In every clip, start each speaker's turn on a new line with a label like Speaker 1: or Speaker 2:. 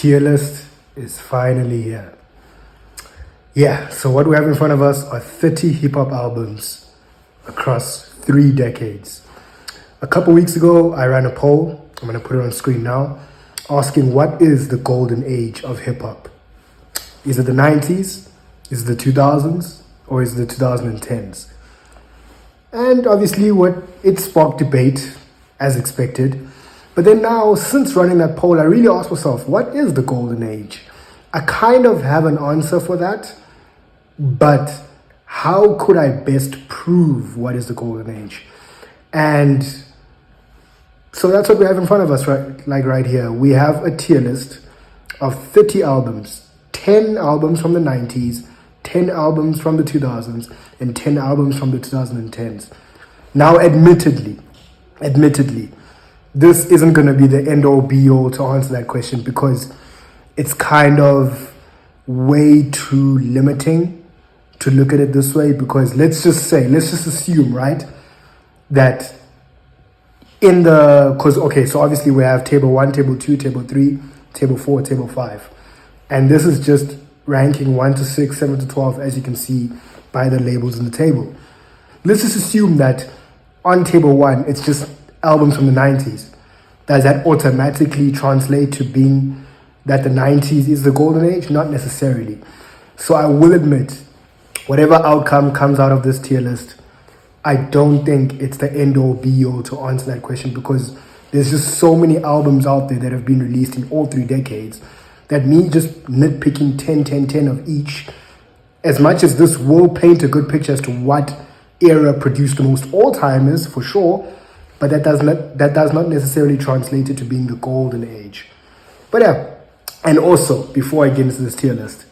Speaker 1: tier list is finally here. Yeah, so what we have in front of us are 30 hip hop albums across 3 decades. A couple weeks ago, I ran a poll, I'm going to put it on screen now, asking what is the golden age of hip hop? Is it the 90s? Is it the 2000s? Or is it the 2010s? And obviously, it sparked debate, as expected. But then now, since running that poll, I really asked myself, what is the golden age? I kind of have an answer for that, but how could I best prove what is the golden age? And so that's what we have in front of us, right here. We have a tier list of 30 albums, 10 albums from the 90s, 10 albums from the 2000s, and 10 albums from the 2010s. Now, admittedly, this isn't going to be the end-all be-all to answer that question, because it's kind of way too limiting to look at it this way. Because let's just assume, right, that so obviously we have table 1, table 2, table 3, table 4, table 5. And this is just ranking 1 to 6, 7 to 12, as you can see by the labels in the table. Let's just assume that on table 1, it's just albums from the 90s. Does that automatically translate to being that the 90s is the golden age? Not necessarily. So I will admit, whatever outcome comes out of this tier list, I don't think it's the end-all be-all to answer that question, because there's just so many albums out there that have been released in all 3 decades that me just nitpicking 10 of each, as much as this will paint a good picture as to what era produced the most all-timers, for sure, but that does not necessarily translate it to being the golden age. But yeah, and also, before I get into this tier list,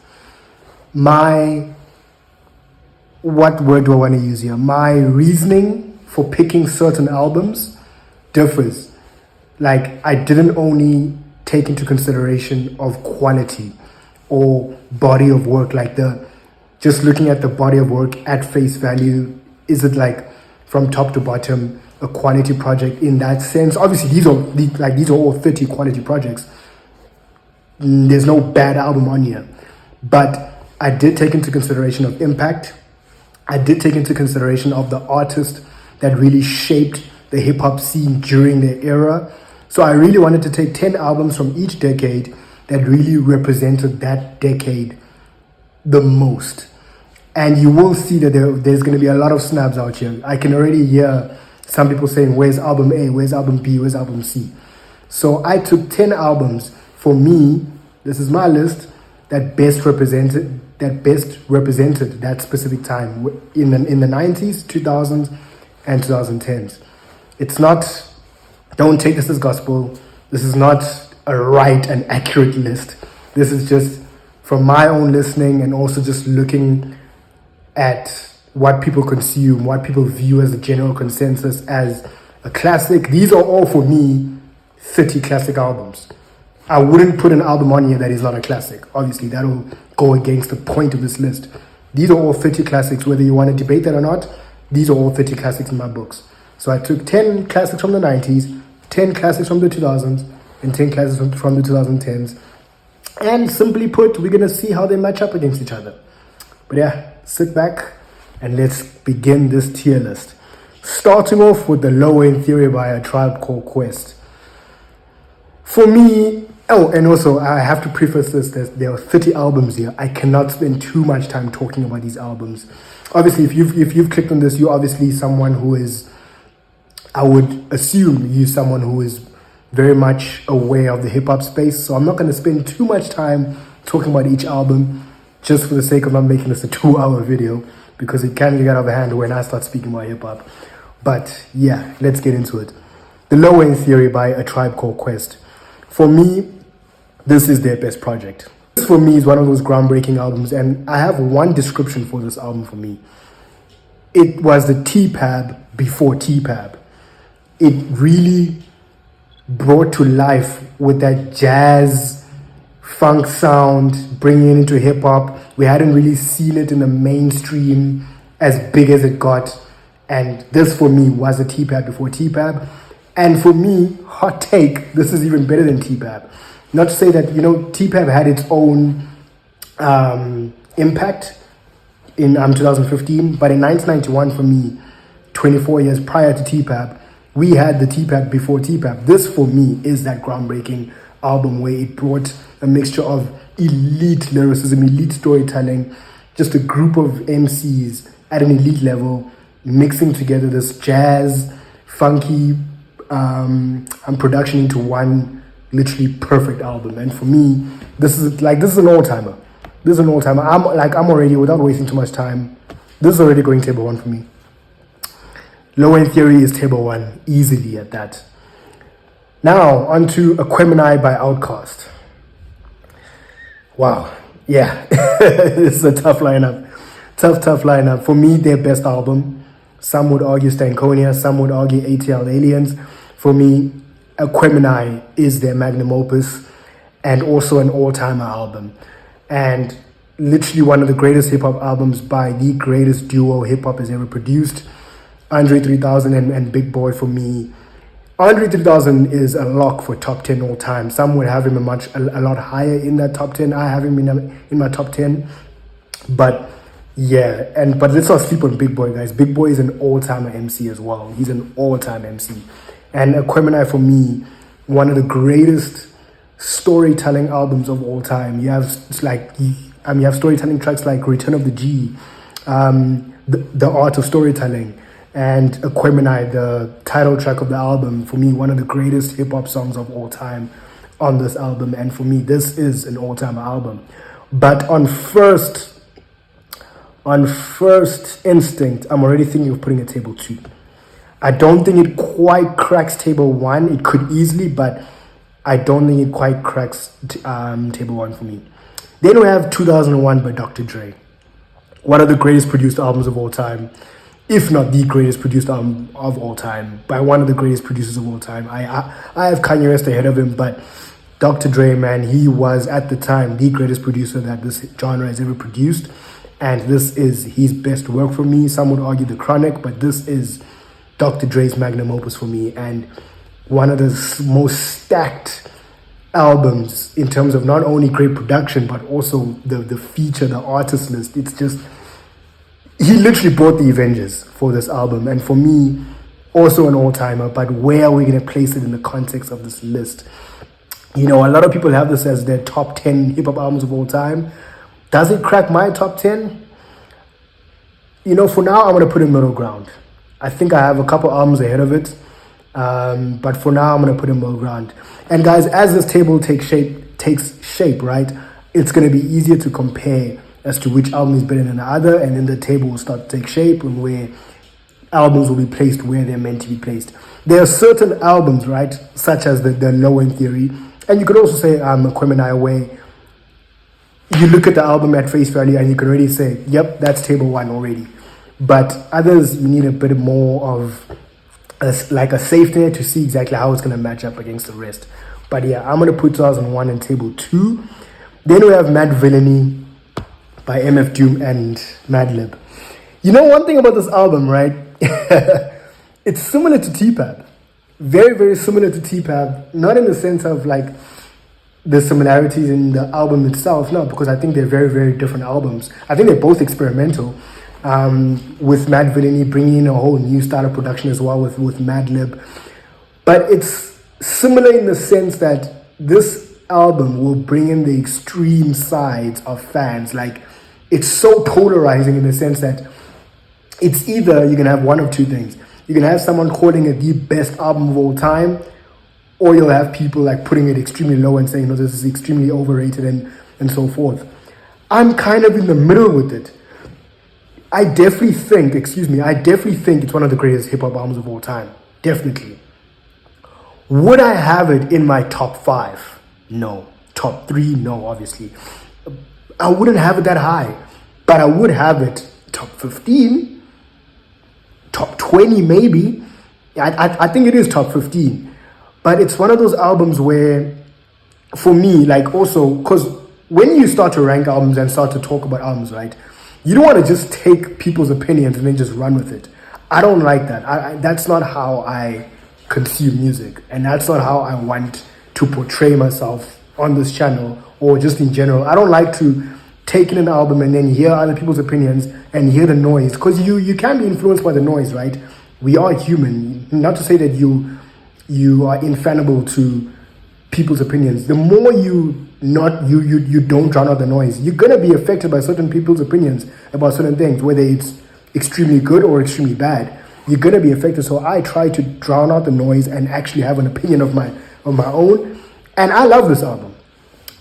Speaker 1: what word do I want to use here? My reasoning for picking certain albums differs. Like, I didn't only take into consideration of quality or body of work, like just looking at the body of work at face value. Is it like from top to bottom a quality project in that sense? Obviously, these are all 30 quality projects. There's no bad album on here, but I did take into consideration of impact. I did take into consideration of the artist that really shaped the hip hop scene during their era. So I really wanted to take 10 albums from each decade that really represented that decade the most. And you will see that there's going to be a lot of snubs out here. I can already hear some people saying, where's album A, where's album B, where's album C? So I took 10 albums. For me, this is my list, that best represented that specific time in the 90s, 2000s, and 2010s. It's not, don't take this as gospel. This is not a right and accurate list. This is just from my own listening, and also just looking at what people consume, what people view as a general consensus as a classic. These are all, for me, 30 classic albums. I wouldn't put an album on here that is not a classic. Obviously, that'll go against the point of this list. These are all 30 classics. Whether you want to debate that or not, these are all 30 classics in my books. So I took 10 classics from the 90s, 10 classics from the 2000s, and 10 classics from the 2010s. And simply put, we're going to see how they match up against each other. But yeah, sit back and let's begin this tier list. Starting off with the Low End Theory by A Tribe Called Quest. For me, and also I have to preface this, that there are 30 albums here. I cannot spend too much time talking about these albums. Obviously, if you've clicked on this, you're obviously someone who is, I would assume you're someone who is very much aware of the hip-hop space. So I'm not going to spend too much time talking about each album, just for the sake of not making this a 2-hour video, because it can get out of hand when I start speaking about hip-hop. But yeah, let's get into it. The Low End Theory by A Tribe Called Quest. For me, this is their best project. This, for me, is one of those groundbreaking albums, and I have one description for this album for me. It was the T-Pab before T-Pab. It really brought to life with that jazz, funk sound, bringing it into hip-hop. We hadn't really seen it in the mainstream as big as it got, and this, for me, was a T-Pab before T-Pab. And for me, hot take, this is even better than T-Pab. Not to say that, T-Pab had its own impact in 2015, but in 1991 for me, 24 years prior to T-Pab, we had the T-Pab before T-Pab. This for me is that groundbreaking album where it brought a mixture of elite lyricism, elite storytelling, just a group of MCs at an elite level, mixing together this jazz, funky, and production into one literally perfect album. And for me, this is an all-timer. This is an all-timer. I'm already, without wasting too much time, this is already going table 1 for me. Low End Theory is table 1, easily at that. Now, on to Aquemini by Outkast. Wow. Yeah. This is a tough lineup. Tough lineup. For me, their best album. Some would argue Stankonia, some would argue ATL Aliens. For me, Aquemini is their magnum opus and also an all-timer album. And literally one of the greatest hip-hop albums by the greatest duo hip-hop has ever produced. Andre 3000 and Big Boy for me. Andre 3000 is a lock for top 10 all time. Some would have him a lot higher in that top 10. I have him in my top 10. But yeah, but let's not sleep on Big Boy, guys. Big Boy is an all-timer MC as well. He's an all-time MC. And Aquemini for me, one of the greatest storytelling albums of all time. You have storytelling tracks like Return of the G, the Art of Storytelling, and Aquemini, the title track of the album. For me, one of the greatest hip-hop songs of all time on this album. And for me, this is an all-time album. But on first instinct, I'm already thinking of putting it table 2. I don't think it quite cracks table 1. It could easily, but I don't think it quite cracks table 1 for me. Then we have 2001 by Dr. Dre. One of the greatest produced albums of all time, if not the greatest produced album of all time, by one of the greatest producers of all time. I have Kanye West ahead of him, but Dr. Dre, man, he was at the time the greatest producer that this genre has ever produced. And this is his best work for me. Some would argue The Chronic, but this is Dr. Dre's magnum opus for me, and one of the most stacked albums in terms of not only great production, but also the feature, the artist list. It's just, he literally brought the Avengers for this album. And for me, also an all-timer, but where are we going to place it in the context of this list? A lot of people have this as their top 10 hip-hop albums of all time. Does it crack my top 10? For now, I'm going to put it middle ground. I think I have a couple albums ahead of it. But for now, I'm going to put it middle ground. And guys, as this table takes shape, right, it's going to be easier to compare as to which album is better than the other. And then the table will start to take shape and where albums will be placed where they're meant to be placed. There are certain albums, right, such as the Low End Theory. And you could also say Aquemini, where you look at the album at face value and you can already say, yep, that's table 1 already. But others, you need a bit more of a safety net to see exactly how it's going to match up against the rest. But yeah, I'm going to put 2001 in table 2. Then we have Mad Villainy by MF Doom and Madlib. One thing about this album, right? It's similar to T-Pab. Very, very similar to T-Pab. Not in the sense of the similarities in the album itself, no, because I think they're very, very different albums. I think they're both experimental. With Mad Villainy bringing in a whole new style of production as well with Madlib. But it's similar in the sense that this album will bring in the extreme sides of fans. It's so polarizing in the sense that it's either you're going to have one of two things. You're going to have someone calling it the best album of all time, or you'll have people putting it extremely low and saying, no, this is extremely overrated and so forth. I'm kind of in the middle with it. I definitely think it's one of the greatest hip-hop albums of all time. Definitely. Would I have it in my top 5? No. Top 3? No, obviously. I wouldn't have it that high. But I would have it top 15. Top 20 maybe. I think it is top 15. But it's one of those albums where, for me, also, because when you start to rank albums and start to talk about albums, right, you don't want to just take people's opinions and then just run with it. I don't like that. That's not how I consume music. And that's not how I want to portray myself on this channel or just in general. I don't like to take in an album and then hear other people's opinions and hear the noise, because you can be influenced by the noise, right? We are human. Not to say that you are infallible to people's opinions. The more you don't drown out the noise, you're gonna be affected by certain people's opinions about certain things, whether it's extremely good or extremely bad. You're gonna be affected. So I try to drown out the noise and actually have an opinion of my own. And I love this album.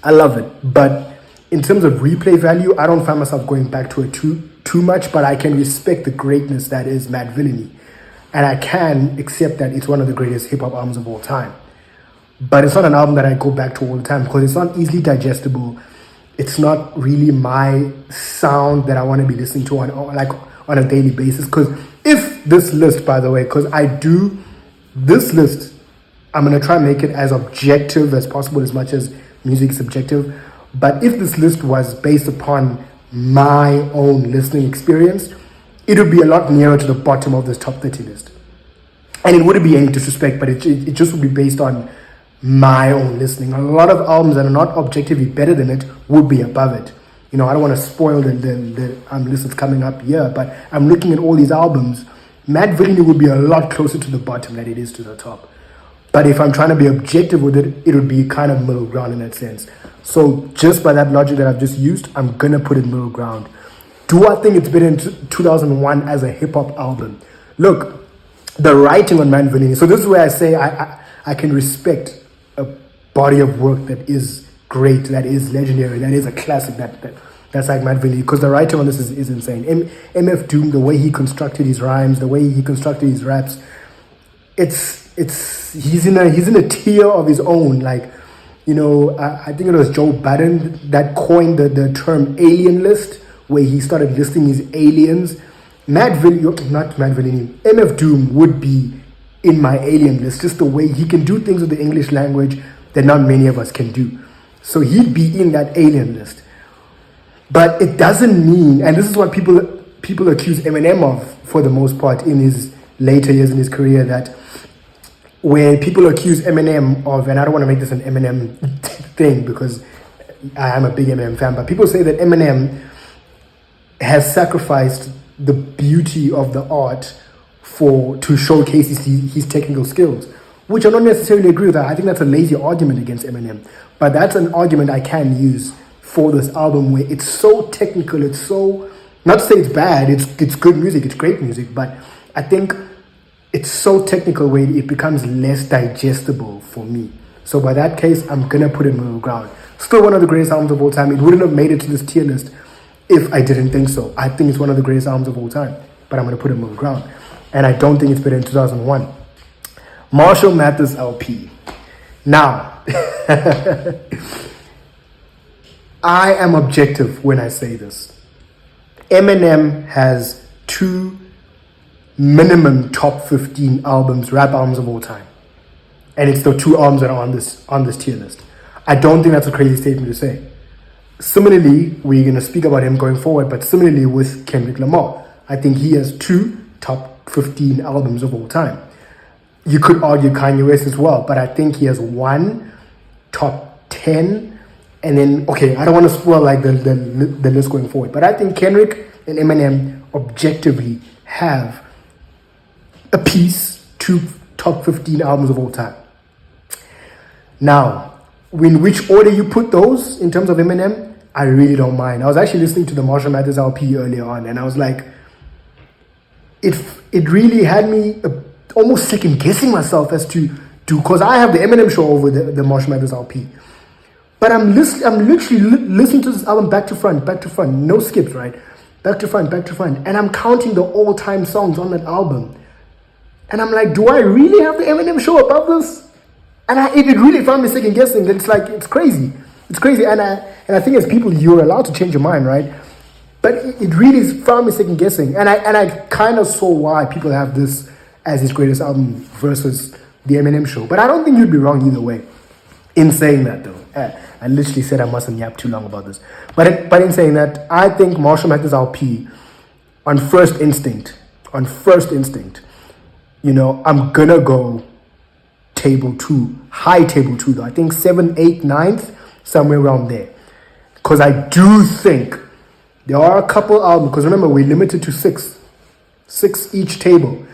Speaker 1: I love it. But in terms of replay value, I don't find myself going back to it too much, but I can respect the greatness that is Mad Villainy. And I can accept that it's one of the greatest hip-hop albums of all time. But it's not an album that I go back to all the time, because it's not easily digestible. It's not really my sound that I want to be listening to on a daily basis. Because if this list, by the way, because I do this list, I'm going to try and make it as objective as possible, as much as music is subjective. But if this list was based upon my own listening experience, it would be a lot nearer to the bottom of this top 30 list. And it wouldn't be any disrespect, but it just would be based on my own listening. A lot of albums that are not objectively better than it would be above it. You know, I don't want to spoil the list that's coming up here, but I'm looking at all these albums. Mad Villainy would be a lot closer to the bottom than it is to the top. But if I'm trying to be objective with it, it would be kind of middle ground in that sense. So just by that logic that I've just used, I'm going to put it middle ground. Do I think it's better in 2001 as a hip-hop album? Look, the writing on Mad Villainy. So this is where I say I can respect a body of work that is great, that is legendary, that is a classic, that's like Mad Villainy, because the writing on this is insane. MF Doom, the way he constructed his rhymes, the way he constructed his raps, he's in a tier of his own. Like, you know, I think it was Joe Budden that coined the term alien list, where he started listing his aliens. MF Doom would be in my alien list, just the way he can do things with the English language that not many of us can do. So he'd be in that alien list. But it doesn't mean, and this is what people accuse Eminem of for the most part in his later years in his career, that where people accuse Eminem of, and I don't want to make this an Eminem thing because I am a big Eminem fan, but people say that Eminem has sacrificed the beauty of the art to showcase his technical skills, which I don't necessarily agree with that. I think that's a lazy argument against Eminem, but that's an argument I can use for this album, where it's so technical, it's so, not to say it's bad, it's good music, it's great music, but I think it's so technical where it becomes less digestible for me. So by that case, I'm gonna put it in middle ground. Still one of the greatest albums of all time. It wouldn't have made it to this tier list if I didn't think so. I think it's one of the greatest albums of all time, but I'm gonna put it in middle ground. And I don't think it's better in 2001. Marshall Mathers LP. Now, I am objective when I say this. Eminem has 2 minimum top 15 albums, rap albums of all time. And it's the 2 albums that are on this tier list. I don't think that's a crazy statement to say. Similarly, we're going to speak about him going forward, but similarly with Kendrick Lamar, I think he has 2 top 15 albums of all time. You could argue Kanye West as well, but I think he has 1 top 10, and then, okay, I don't want to spoil like the list going forward, but I think Kendrick and Eminem objectively have a piece 2 top 15 albums of all time. Now, in which order you put those in terms of Eminem, I really don't mind. I was actually listening to the Marshall Mathers LP earlier on, and I was like, it really had me almost second guessing myself as to because I have the Eminem show over the Marshall Mathers LP, but I'm literally listening to this album back to front, no skips, right? Back to front, and I'm counting the all-time songs on that album, and I'm like, do I really have the Eminem show above this? And it really found me second guessing. It's like, it's crazy, and I think as people, you're allowed to change your mind, right? But it really found me second guessing, and I kind of saw why people have this as his greatest album versus the Eminem show. But I don't think you'd be wrong either way in saying that, though. I literally said I mustn't yap too long about this. But in saying that, I think Marshall Mathers LP, on first instinct, you know, I'm gonna go table 2, high table 2 though. I think 7th, 8th, 9th somewhere around there. Because I do think there are a couple albums, because remember, we're limited to six each table.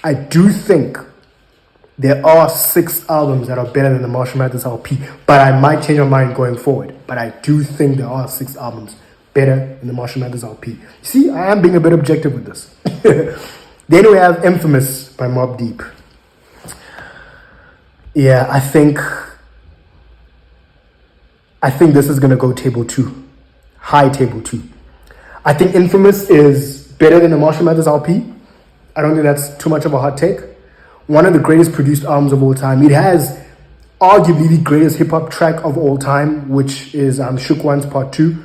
Speaker 1: I do think there are 6 albums that are better than the Marshall Mathers LP, but I might change my mind going forward. But I do think there are 6 albums better than the Marshall Mathers LP. See, I am being a bit objective with this. Then we have Infamous by Mobb Deep. Yeah, I think this is going to go table 2. High table 2. I think Infamous is better than the Marshall Mathers LP. I don't think that's too much of a hot take. One of the greatest produced albums of all time. It has arguably the greatest hip-hop track of all time, which is Shook One's Part 2.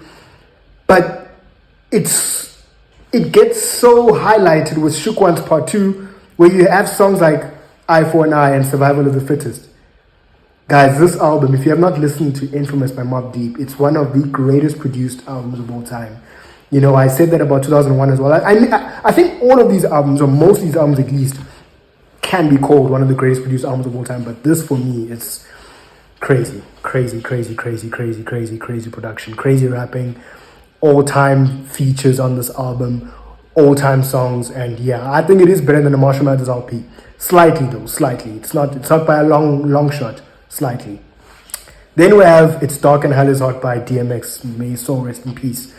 Speaker 1: But it gets so highlighted with Shook One's Part 2, where you have songs like Eye for an Eye and Survival of the Fittest. Guys, this album, if you have not listened to Infamous by Mobb Deep, it's one of the greatest produced albums of all time. You know, I said that about 2001 as well. I think all of these albums, or most of these albums at least, can be called one of the greatest produced albums of all time. But this, for me, it's crazy production, crazy rapping, all-time features on this album, all-time songs, and yeah, I think it is better than the Marshall Mathers LP. Slightly though, slightly. It's not by a long shot. Slightly. Then we have It's Dark and Hell is Hot by DMX. May his soul rest in peace.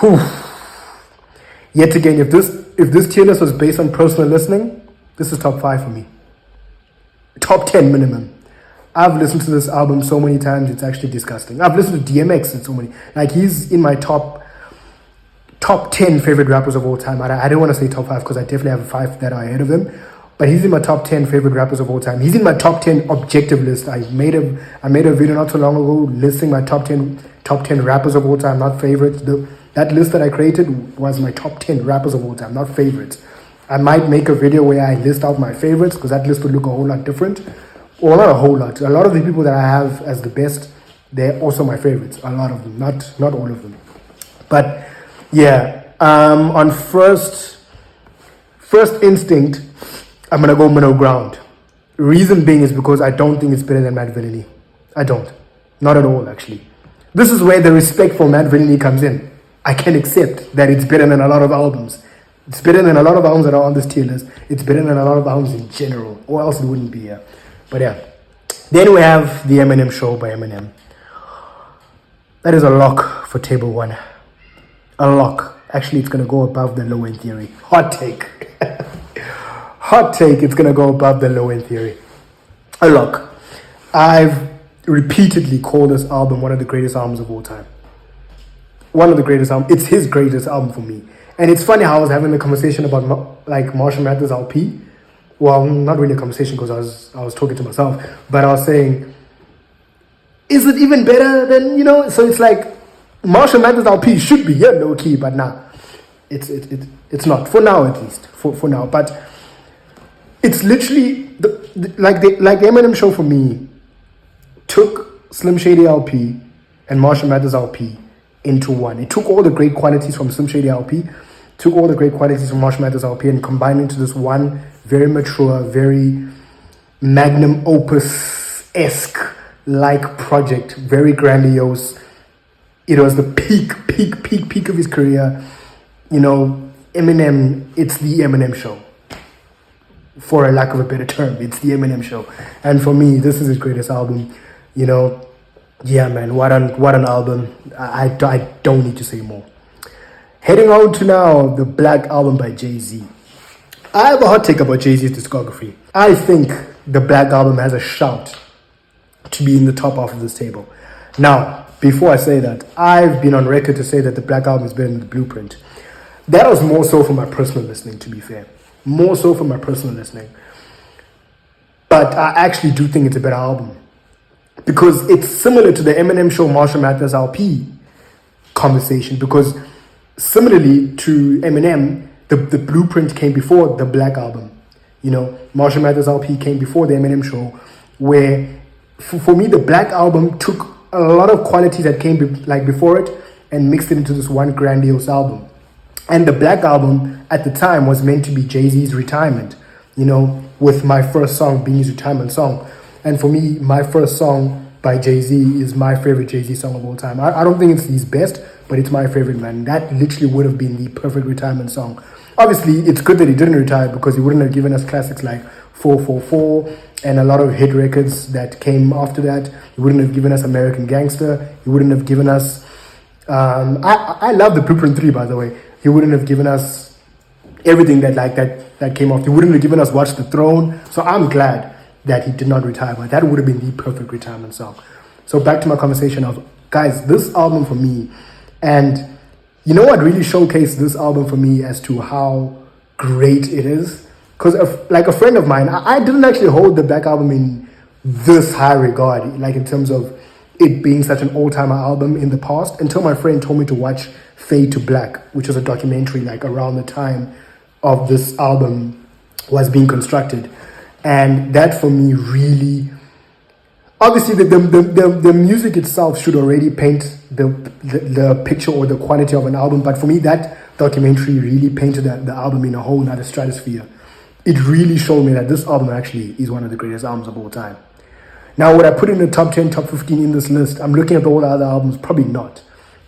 Speaker 1: Whew. Yet again, if this tier list was based on personal listening, this is top 5 for me. Top 10 minimum. I've listened to this album so many times, it's actually disgusting. I've listened to DMX in so many. Like, he's in my top 10 favorite rappers of all time. I don't want to say top 5 because I definitely have 5 that are ahead of him. But he's in my top 10 favorite rappers of all time. He's in my top 10 objective list. I made a video not so long ago listing my top 10 rappers of all time, not favorites. That list that I created was my top 10 rappers of all time, not favorites. I might make a video where I list out my favorites because that list would look a whole lot different. Or not a whole lot. A lot of the people that I have as the best, they're also my favorites. A lot of them, not all of them. But yeah, on first instinct, I'm going to go middle ground. Reason being is because I don't think it's better than Matt Villainy. I don't. Not at all, actually. This is where the respect for Matt Villainy comes in. I can accept that it's better than a lot of albums. It's better than a lot of albums that are on this tier list. It's better than a lot of albums in general. Or else it wouldn't be here. But yeah. Then we have The Eminem Show by Eminem. That is a lock for table 1. A lock. Actually, it's going to go above the low end theory. Hot take. Hot take, it's going to go above the low end theory. A lock. I've repeatedly called this album one of the greatest albums of all time. One of the greatest albums. It's his greatest album for me. And it's funny how I was having a conversation about like Marshall Mathers LP. Well, not really a conversation because I was talking to myself. But I was saying, is it even better than, you know? So it's like Marshall Mathers LP should be, yeah, low key, but nah. It's not. For now, at least. For now. But it's literally the Eminem Show for me took Slim Shady LP and Marshall Mathers LP into one. It took all the great qualities from Slim Shady LP, took all the great qualities from Marshall Mathers LP and combined into this one very mature, very magnum opus-esque like project, very grandiose. It was the peak of his career. You know, Eminem, it's the Eminem Show. For a lack of a better term, it's the Eminem Show. And for me, this is his greatest album. You know, yeah, man, what an album. I don't need to say more. Heading on to now, the Black Album by Jay-Z. I have a hot take about Jay-Z's discography. I think the Black Album has a shout to be in the top half of this table. Now, before I say that, I've been on record to say that the Black Album is better than the Blueprint. That was more so for my personal listening, to be fair. More so for my personal listening. But I actually do think it's a better album. Because it's similar to the Eminem Show Marshall Mathers LP conversation. Because similarly to Eminem, the Blueprint came before the Black Album. You know, Marshall Mathers LP came before the Eminem Show. Where, for me, the Black Album took a lot of qualities that came before it and mixed it into this one grandiose album. And the Black Album at the time was meant to be Jay-Z's retirement, you know, with My First Song being his retirement song. And for me, My First Song by Jay-Z is my favorite Jay-Z song of all time. I don't think it's his best, but it's my favorite, man. That literally would have been the perfect retirement song. Obviously, it's good that he didn't retire because he wouldn't have given us classics like 444 and a lot of hit records that came after that. He wouldn't have given us American Gangster. He wouldn't have given us... I love the Blueprint 3, by the way. He wouldn't have given us everything that came off. He wouldn't have given us Watch the Throne. So I'm glad that he did not retire, but that would have been the perfect retirement song. So back to my conversation of, guys, this album for me, and you know what really showcased this album for me as to how great it is? Because like a friend of mine, I didn't actually hold the Black Album in this high regard, like in terms of it being such an old-timer album in the past, until my friend told me to watch Fade to Black, which was a documentary like around the time of this album was being constructed. And that for me really, obviously the music itself should already paint the picture or the quality of an album, but for me that documentary really painted the album in a whole nother stratosphere. It really showed me that this album actually is one of the greatest albums of all time. Now, would I put it in the top 10, top 15 in this list? I'm looking at all the other albums, probably not,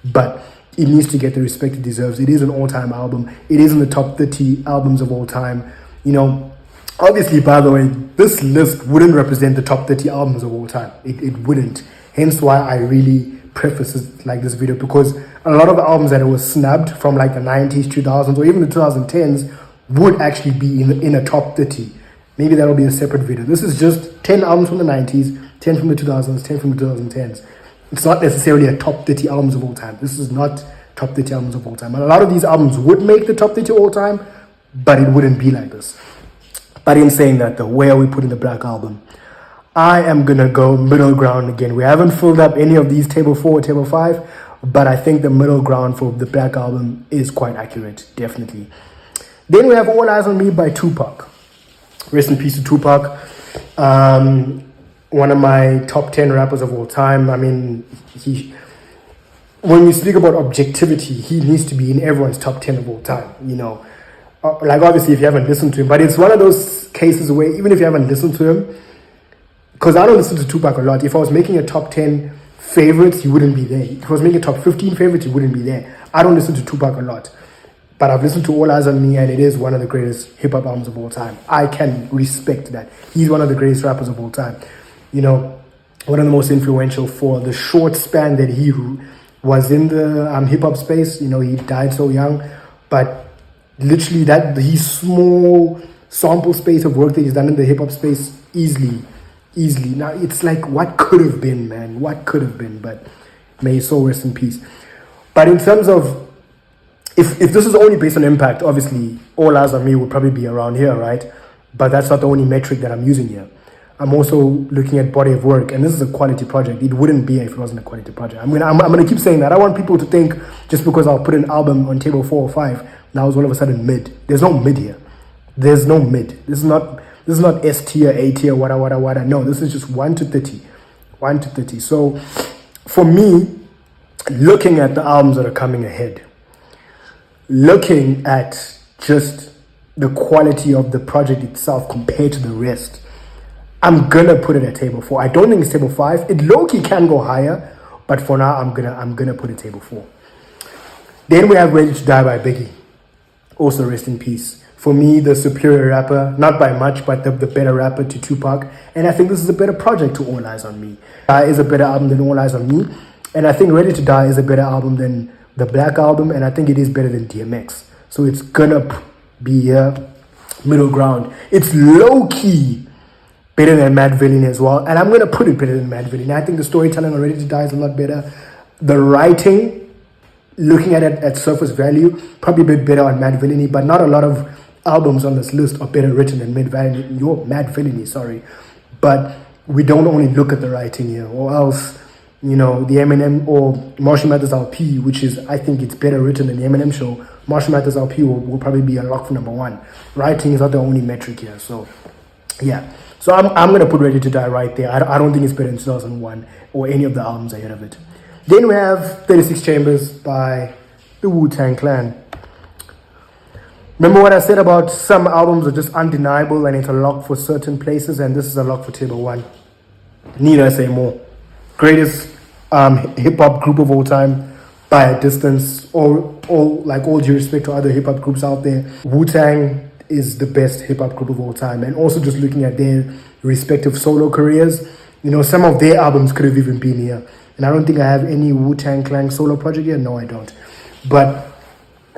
Speaker 1: but it needs to get the respect it deserves. It is an all-time album. It is in the top 30 albums of all time. You know, obviously, by the way, this list wouldn't represent the top 30 albums of all time. It wouldn't. Hence why I really preface it like this video, because a lot of the albums that were snubbed from like the 90s, 2000s, or even the 2010s would actually be in a top 30. Maybe that'll be a separate video. This is just 10 albums from the 90s, 10 from the 2000s, 10 from the 2010s. It's not necessarily a top 30 albums of all time. This is not top 30 albums of all time. And a lot of these albums would make the top 30 all time, but it wouldn't be like this. But in saying that, though, where are we putting the Black Album? I am going to go middle ground again. We haven't filled up any of these table 4 or table 5, but I think the middle ground for the Black Album is quite accurate, definitely. Then we have All Eyes on Me by Tupac. Rest in peace to Tupac. One of my top 10 rappers of all time. I mean, when we speak about objectivity, he needs to be in everyone's top 10 of all time, you know. Like, obviously, if you haven't listened to him, but it's one of those cases where even if you haven't listened to him, because I don't listen to Tupac a lot, if I was making a top 10 favorites, he wouldn't be there. If I was making a top 15 favorites, he wouldn't be there. I don't listen to Tupac a lot, but I've listened to All Eyes on Me, and it is one of the greatest hip-hop albums of all time. I can respect that. He's one of the greatest rappers of all time. You know, one of the most influential for the short span that he was in the hip-hop space. You know, he died so young, but literally that his small sample space of work that he's done in the hip-hop space, easily. Now it's like, what could have been, man? What could have been? But may his soul rest in peace. But in terms of, if this is only based on impact, obviously All Eyes on Me would probably be around here, right? But that's not the only metric that I'm using here. I'm also looking at body of work, and this is a quality project. It wouldn't be if it wasn't a quality project. I'm gonna keep saying that. I don't want people to think just because I'll put an album on table 4 or 5, now it's all of a sudden mid. There's no mid here. There's no mid. This is not S tier, A tier, wada. No, this is just 1 to 30. 1 to 30. So for me, looking at the albums that are coming ahead, looking at just the quality of the project itself compared to the rest, I'm gonna put it at table 4. I don't think it's table 5. It low-key can go higher, but for now I'm gonna put it table 4. Then we have Ready to Die by Biggie. Also rest in peace. For me, the superior rapper, not by much, but the better rapper to Tupac. And I think this is a better project to All Eyes on Me. Is a better album than All Eyes on Me. And I think Ready to Die is a better album than the Black Album. And I think it is better than DMX. So it's gonna be middle ground. It's low-key better than Mad Villainy as well. And I'm gonna put it better than Mad Villainy. I think the storytelling on Ready to Die is a lot better. The writing, looking at it at surface value, probably a bit better on Mad Villainy, but not a lot of albums on this list are better written than Mad Villainy, sorry. But we don't only look at the writing here, or else, you know, the Eminem or Marshall Mathers LP, which is, I think it's better written than the Eminem Show. Marshall Mathers LP will probably be a lock for number 1. Writing is not the only metric here, so yeah. So I'm gonna put Ready to Die right there. I don't think it's better than 2001 or any of the albums ahead of it. Then we have 36 Chambers by the Wu-Tang Clan. Remember what I said about some albums are just undeniable and it's a lock for certain places, and this is a lock for table 1. Need I say more? Greatest hip hop group of all time by a distance. All due respect to other hip hop groups out there, Wu-Tang is the best hip hop group of all time. And also just looking at their respective solo careers, some of their albums could have even been here. And I don't think I have any Wu-Tang Clan solo project here. No, I don't. But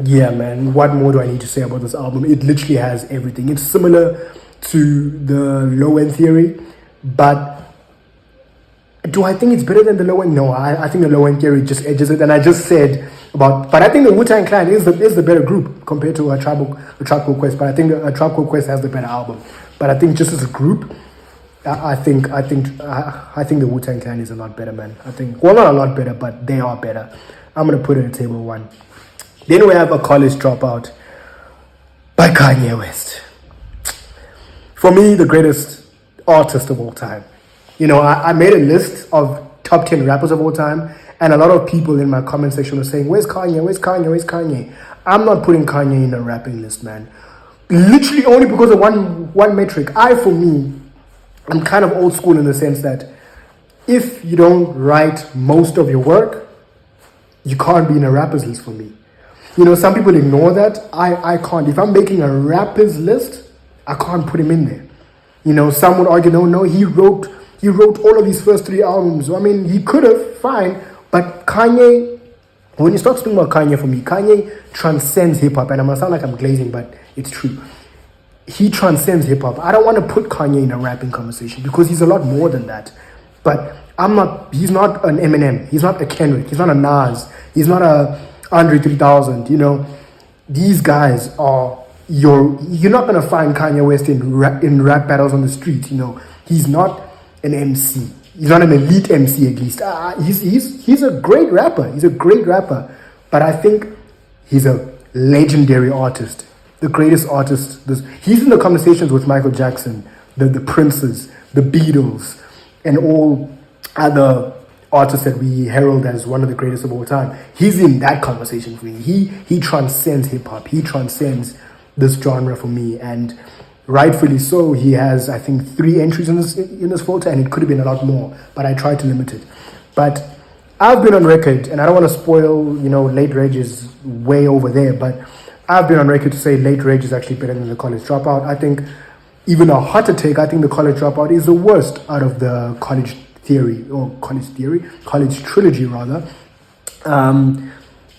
Speaker 1: yeah, man, what more do I need to say about this album? It literally has everything. It's similar to the Low End Theory, but do I think it's better than the Low End? No, I think the Low End Theory just edges it. And I just said but I think the Wu-Tang Clan is the better group compared to a Tribe Called Quest. But I think a Tribe Called Quest has the better album. But I think just as a group, I think the Wu-Tang Clan is a lot better, man. Not a lot better, but they are better. I'm gonna put it at table 1. Then we have A College Dropout by Kanye West. For me, the greatest artist of all time. I made a list of top 10 rappers of all time, and a lot of people in my comment section were saying, where's Kanye? Where's Kanye? Where's Kanye? I'm not putting Kanye in a rapping list, man. Literally only because of one metric. For me, I'm kind of old school in the sense that if you don't write most of your work, you can't be in a rapper's list for me. Some people ignore that. I can't. If I'm making a rapper's list, I can't put him in there. Some would argue, no, he wrote all of these first 3 albums. I mean, he could have, fine. But Kanye, when you start speaking about Kanye, for me, Kanye transcends hip-hop. And I'm going to sound like I'm glazing, but it's true. He transcends hip-hop. I don't want to put Kanye in a rapping conversation because he's a lot more than that. But he's not an Eminem. He's not a Kendrick. He's not a Nas. He's not a Andre 3000. These guys are you're not going to find Kanye West in rap battles on the street. He's not an MC. He's not an elite MC, at least. He's a great rapper. He's a great rapper. But I think he's a legendary artist. The greatest artist. He's in the conversations with Michael Jackson, the Princes, the Beatles, and all other artists that we herald as one of the greatest of all time. He's in that conversation for me. He transcends hip-hop. He transcends this genre for me. And rightfully so, he has, I think, 3 entries in this photo, and it could have been a lot more, but I tried to limit it. But I've been on record, and I don't want to spoil, Late Rage is way over there, but I've been on record to say Late Rage is actually better than The College Dropout. I think, even a hotter take, I think The College Dropout is the worst out of the College Trilogy, rather. And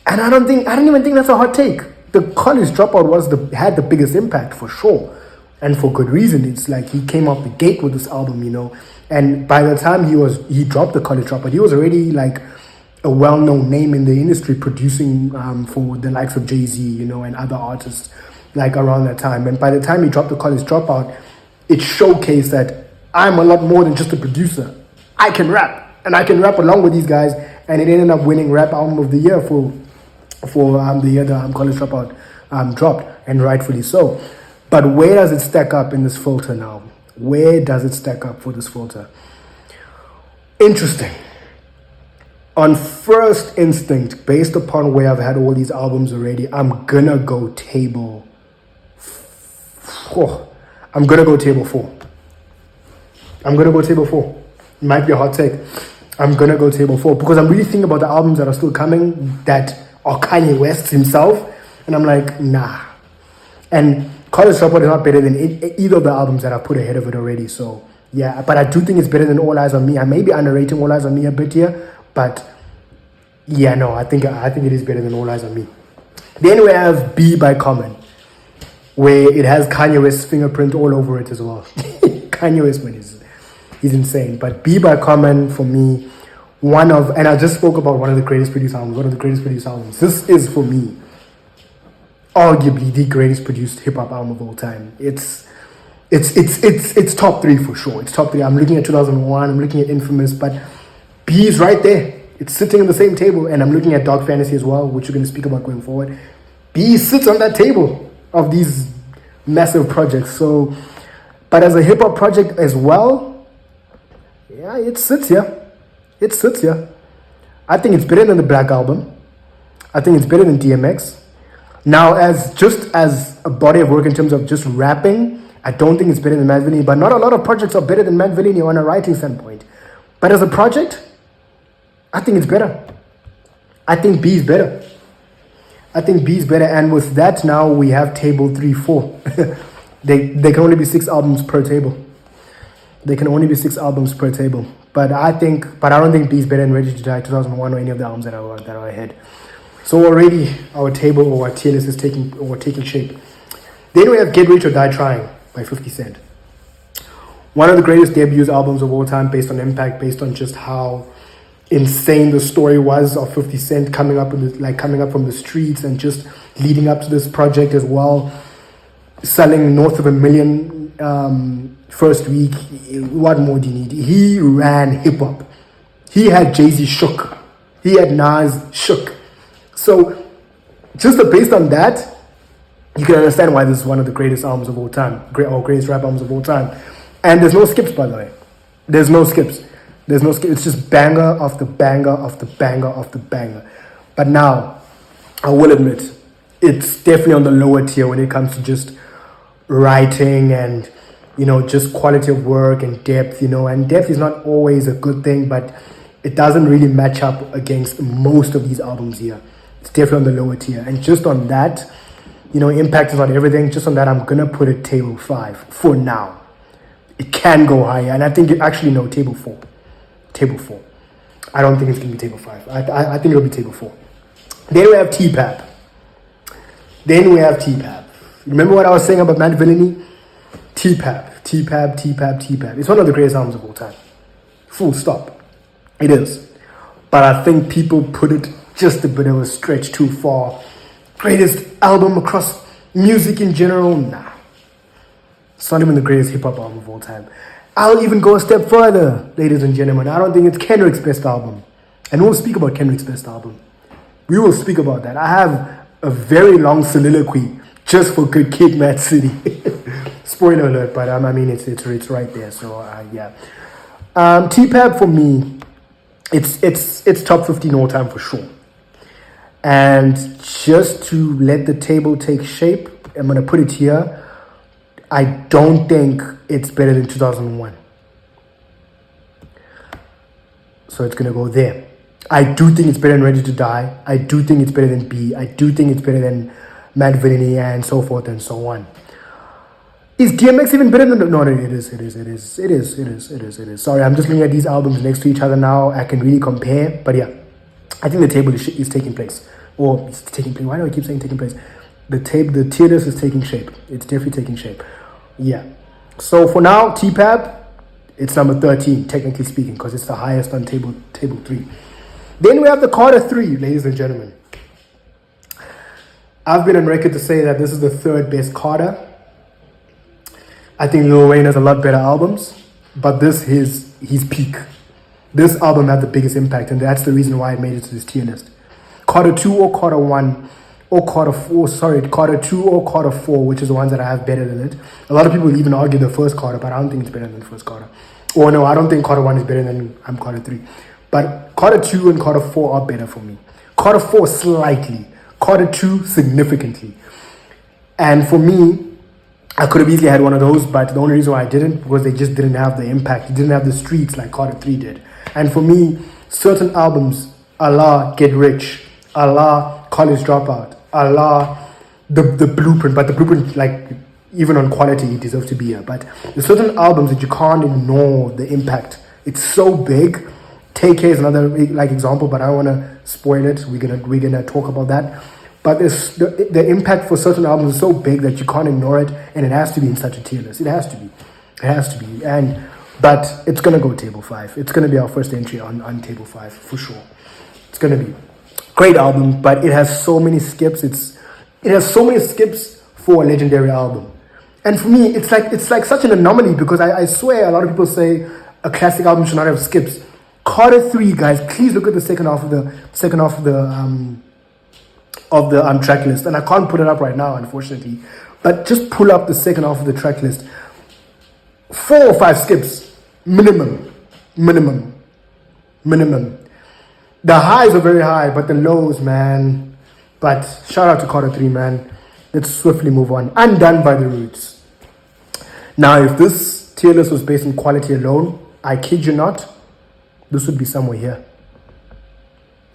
Speaker 1: I don't even think that's a hot take. The College Dropout had the biggest impact, for sure. And for good reason. It's like he came off the gate with this album, and by the time he dropped The College Dropout, he was already like a well-known name in the industry, producing for the likes of Jay-Z, and other artists like around that time. And by the time he dropped The College Dropout, it showcased that I'm a lot more than just a producer. I can rap, and I can rap along with these guys, and it ended up winning Rap Album of the Year for the year the College Dropout dropped, and rightfully so. But where does it stack up in this filter now? Where does it stack up for this filter? Interesting. On first instinct, based upon where I've had all these albums already, I'm gonna go table 4. I'm gonna go table 4. It might be a hot take. I'm gonna go table 4 because I'm really thinking about the albums that are still coming that are Kanye West himself, and I'm like, nah. And College Dropout is not better than either of the albums that I put ahead of it already. So yeah, but I do think it's better than All Eyes on Me. I may be underrating All Eyes on Me a bit here, but yeah, no, I think it is better than All Eyes on Me. Then we have B by Common, where it has Kanye West's fingerprint all over it as well. Kanye West, man, he's insane. But B by Common, for me, and I just spoke about one of the greatest produced albums. This is, for me, arguably the greatest produced hip-hop album of all time. It's top 3 for sure. It's top 3. I'm looking at 2001, I'm looking at Infamous, but B is right there. It's sitting on the same table, and I'm looking at Dark Fantasy as well, which we're going to speak about going forward. B sits on that table of these massive projects. So, but as a hip-hop project as well, yeah, it sits here. I think it's better than the Black Album. I think it's better than DMX. Now, as a body of work in terms of just rapping, I don't think it's better than Mad Villainy, but not a lot of projects are better than Mad Villainy on a writing standpoint. But as a project, I think it's better. I think B is better. I think B is better. And with that, now we have table 3, 4. They can only be 6 albums per table. They can only be 6 albums per table. But I don't think B is better than Ready to Die 2001 or any of the albums that are ahead. So already our table or our tier list is taking shape. Then we have Get Rich or Die Trying by 50 Cent. One of the greatest debut albums of all time, based on impact, based on just how insane the story was of 50 Cent coming up from the streets and just leading up to this project as well, selling north of 1 million first week. What more do you need? He ran hip hop. He had Jay-Z shook. He had Nas shook. So just based on that, you can understand why this is one of the greatest albums of all time, greatest rap albums of all time. And there's no skips, by the way. There's no skips. It's just banger after banger after banger after banger. But now, I will admit, it's definitely on the lower tier when it comes to just writing and, just quality of work and depth, And depth is not always a good thing, but it doesn't really match up against most of these albums here. It's definitely on the lower tier. And just on that, impact is not everything. Just on that, I'm going to put it table 5 for now. It can go higher. And I think table 4. Table 4. I don't think it's going to be table 5. I think it'll be table 4. Then we have T-Pap. Remember what I was saying about Mad Villainy? T-Pap. It's one of the greatest albums of all time. Full stop. It is. But I think people put it just a bit of a stretch too far. Greatest album across music in general? Nah. It's not even the greatest hip-hop album of all time. I'll even go a step further, ladies and gentlemen. I don't think it's Kendrick's best album. And we'll speak about Kendrick's best album. We will speak about that. I have a very long soliloquy just for Good Kid, Mad City. Spoiler alert, but it's right there. So yeah. T-Pap for me, it's top 15 all time for sure. And just to let the table take shape, I'm gonna put it here. I don't think it's better than 2001. So it's gonna go there. I do think it's better than Ready to Die. I do think it's better than B. I do think it's better than Mad Villainy and so forth and so on. Is DMX even better than... No, it is. Sorry, I'm just looking at these albums next to each other now. I can really compare. But yeah, I think the table is taking place. Or it's taking place. Why do I keep saying taking place? The tier list is taking shape. It's definitely taking shape. Yeah. So for now, T-Pap, it's number 13, technically speaking, because it's the highest on table 3. Then we have the Carter 3, ladies and gentlemen. I've been on record to say that this is the 3rd best Carter. I think Lil Wayne has a lot better albums, but this is his peak. This album had the biggest impact, and that's the reason why it made it to this tier list. Carter 2 or Carter 1 or Carter 4, Carter 2 or Carter 4, which is the ones that I have better than it. A lot of people even argue the first Carter, but I don't think it's better than the first Carter. Or no, I don't think Carter 1 is better than Carter 3. But Carter 2 and Carter 4 are better for me. Carter 4 slightly. Carter 2 significantly. And for me, I could have easily had one of those, but the only reason why I didn't was they just didn't have the impact. It didn't have the streets like Carter 3 did. And for me, certain albums, a la Get Rich, a la College Dropout, a la the Blueprint, but the Blueprint, like, even on quality, it deserves to be here. But there's certain albums that you can't ignore the impact. It's so big. Take Care is another example, but I don't want to spoil it. We're gonna talk about that. But the impact for certain albums is so big that you can't ignore it, and it has to be in such a tier list. It has to be. But it's gonna go table 5. It's gonna be our first entry on table 5 for sure. It's gonna be great album, but it has so many skips. It has so many skips for a legendary album. And for me, it's like such an anomaly, because I swear a lot of people say a classic album should not have skips. Carter 3, guys, please look at the second half of the track list. And I can't put it up right now, unfortunately. But just pull up the second half of the track list. 4 or 5 skips. Minimum. The highs are very high, but the lows, man. But shout out to Carter 3, man. Let's swiftly move on. Undone by the Roots. Now, if this tier list was based on quality alone, I kid you not, this would be somewhere here.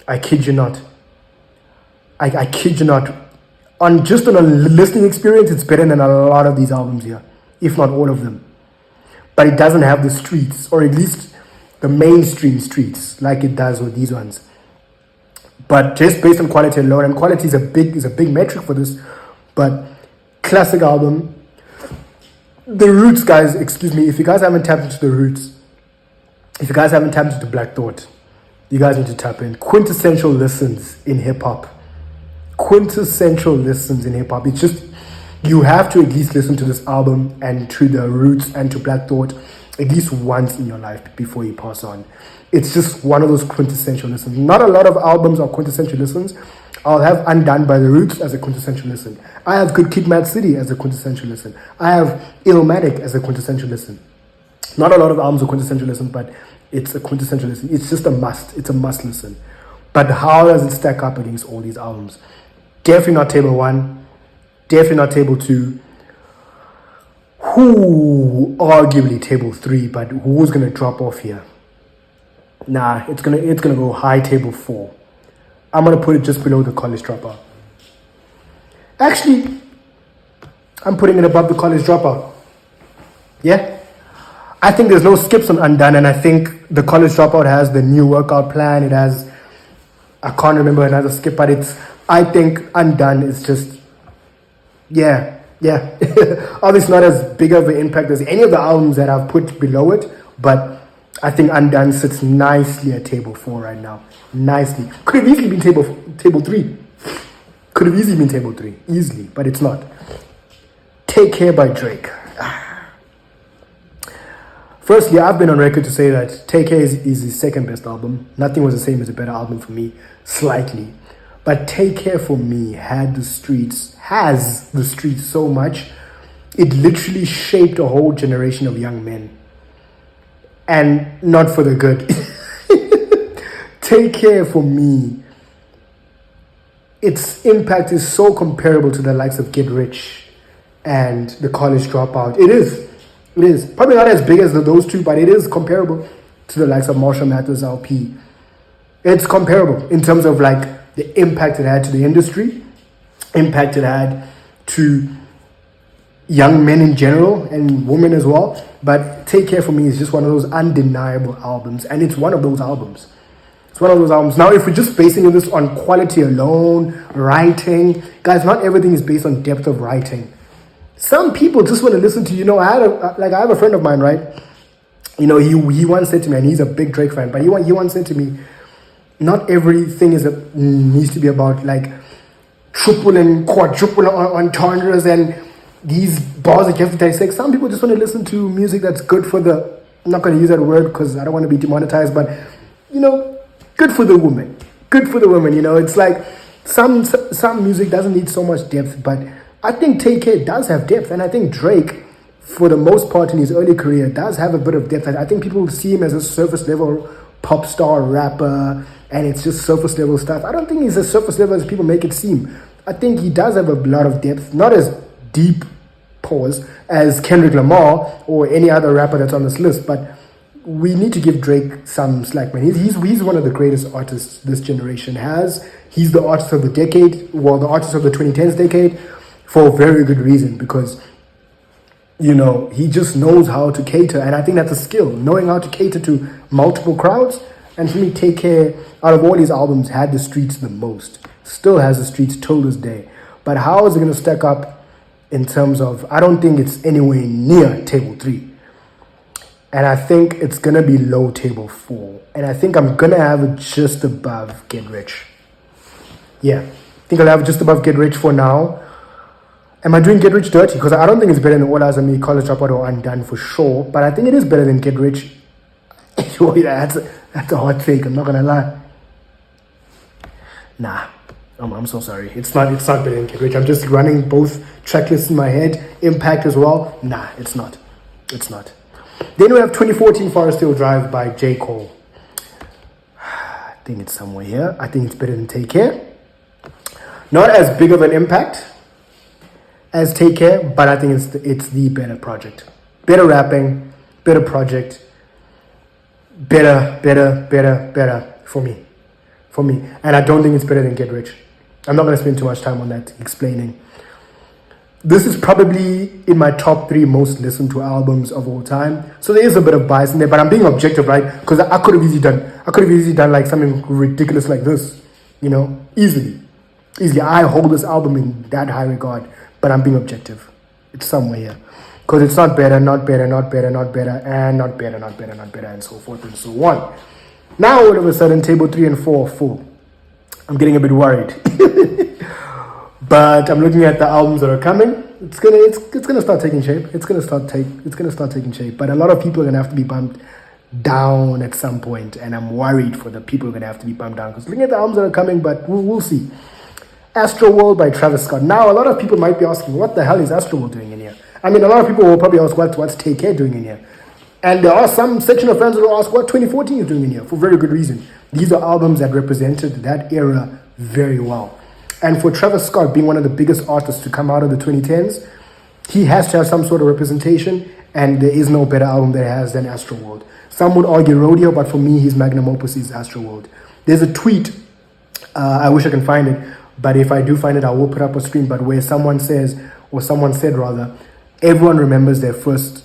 Speaker 1: I kid you not. I kid you not. On a listening experience, it's better than a lot of these albums here, if not all of them. But it doesn't have the streets, or at least the mainstream streets, like it does with these ones. But just based on quality alone, and quality is a big metric for this. But classic album. The Roots, guys. Excuse me, if you guys haven't tapped into the Roots, if you guys haven't tapped into Black Thought, you guys need to tap in. Quintessential listens in hip hop. Quintessential listens in hip hop. It's just, you have to at least listen to this album and to the Roots and to Black Thought at least once in your life before you pass on. It's just one of those quintessential listens. Not a lot of albums are quintessential listens. I'll have Undone by the Roots as a quintessential listen. I have Good Kid, Mad City as a quintessential listen. I have Illmatic as a quintessential listen. Not a lot of albums are quintessential listen, but it's a quintessential listen. It's just a must. It's a must listen. But how does it stack up against all these albums? Definitely not table 1. Definitely not table 2. Arguably table 3, but who's gonna drop off here? Nah, it's gonna go high table 4. I'm gonna put it just below the College Dropout. Actually, I'm putting it above the College Dropout. Yeah? I think there's no skips on Undone, and I think the College Dropout has the new workout plan. It has, I can't remember another skip, but I think Undone is just, yeah. Obviously not as big of an impact as any of the albums that I've put below it, but I think Undone sits nicely at table 4 right now. Nicely. Could have easily been table 3. Could have easily been table 3. Easily, but it's not. Take Care by Drake. Firstly, I've been on record to say that Take Care is his second best album. Nothing Was the Same as a better album for me, slightly. But Take Care for me has the streets so much. It literally shaped a whole generation of young men. And not for the good. Take Care for me, its impact is so comparable to the likes of Get Rich and The College Dropout. It is. Probably not as big as those two, but it is comparable to the likes of Marshall Mathers LP. It's comparable in terms of like the impact it had to the industry, impact it had to young men in general and women as well. But Take Care for me is just one of those undeniable albums, and it's one of those albums. It's one of those albums. Now, if we're just basing this on quality alone, writing, guys, not everything is based on depth of writing. Some people just want to listen to, I have a friend of mine, right? He once said to me, and he's a big Drake fan, but he once said to me, not everything needs to be about like triple and quadruple entendres and these bars that you have to dissect. Some people just want to listen to music that's good for the, I'm not going to use that word because I don't want to be demonetized, but good for the woman. Good for the woman, It's like some music doesn't need so much depth, but I think Take Care does have depth, and I think Drake, for the most part in his early career, does have a bit of depth. I think people see him as a surface level pop star rapper, and it's just surface level stuff. I don't think he's as surface level as people make it seem. I think he does have a lot of depth, not as deep, pause, as Kendrick Lamar or any other rapper that's on this list, but we need to give Drake some slack, man. He's one of the greatest artists this generation has. He's the artist of the decade, the artist of the 2010s decade, for a very good reason, because he just knows how to cater, and I think that's a skill, knowing how to cater to multiple crowds. And for me, Take Care, out of all his albums, had the streets the most. Still has the streets till this day. But how is it going to stack up in terms of, I don't think it's anywhere near table 3. And I think it's going to be low table 4. And I think I'm going to have it just above Get Rich. Yeah, I think I'll have it just above Get Rich for now. Am I doing Get Rich dirty? Because I don't think it's better than All Eyes on Me, College Dropout, or Undone for sure. But I think it is better than Get Rich. That's a hot take, I'm not going to lie. Nah, I'm so sorry. It's not better than Get Rich. I'm just running both track lists in my head. Impact as well. Nah, it's not. Then we have 2014 Forest Hill Drive by J. Cole. I think it's somewhere here. I think it's better than Take Care. Not as big of an impact as Take Care, but I think it's the better project. Better rapping, better project, better for me. for me. And I don't think it's better than Get Rich. I'm not going to spend too much time on that explaining. This is probably in my top 3 most listened to albums of all time. So there is a bit of bias in there, but I'm being objective, right? Because I could have easily done like something ridiculous like this, easily. I hold this album in that high regard, but I'm being objective. It's somewhere here. Because it's not better, not better, not better, not better, and not better, not better, not better, and so forth and so on. Now all of a sudden, table 3 and 4 are full. I'm getting a bit worried. But I'm looking at the albums that are coming. It's gonna start taking shape. It's gonna start taking shape. But a lot of people are gonna have to be bumped down at some point, and I'm worried for the people who are gonna have to be bumped down. Because looking at the albums that are coming, but we'll see. Astroworld by Travis Scott. Now a lot of people might be asking, what the hell is Astroworld doing in here? I mean, a lot of people will probably ask, what's Take Care doing in here? And there are some section of fans that will ask what 2014 is doing in here, for very good reason. These are albums that represented that era very well. And for Travis Scott being one of the biggest artists to come out of the 2010s, he has to have some sort of representation, and there is no better album that he has than Astroworld. Some would argue Rodeo, but for me, his magnum opus is Astroworld. There's a tweet, I wish I can find it, but if I do find it, I will put up a screen, but where someone said rather, everyone remembers their first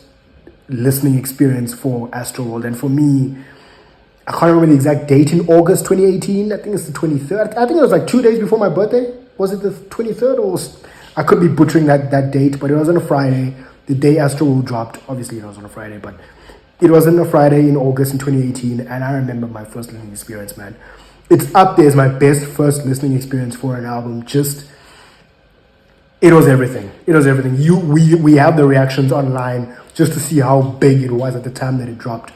Speaker 1: listening experience for Astroworld. And for me, I can't remember the exact date, in August 2018. I think it's the 23rd. I think it was like 2 days before my birthday. Was it the 23rd? Or I could be butchering that date, but it was on a Friday, the day Astroworld dropped. Obviously, it was on a Friday, but it was on a Friday in August in 2018. And I remember my first listening experience, man. It's up there as my best first listening experience for an album. It was everything. We have the reactions online just to see how big it was at the time that it dropped.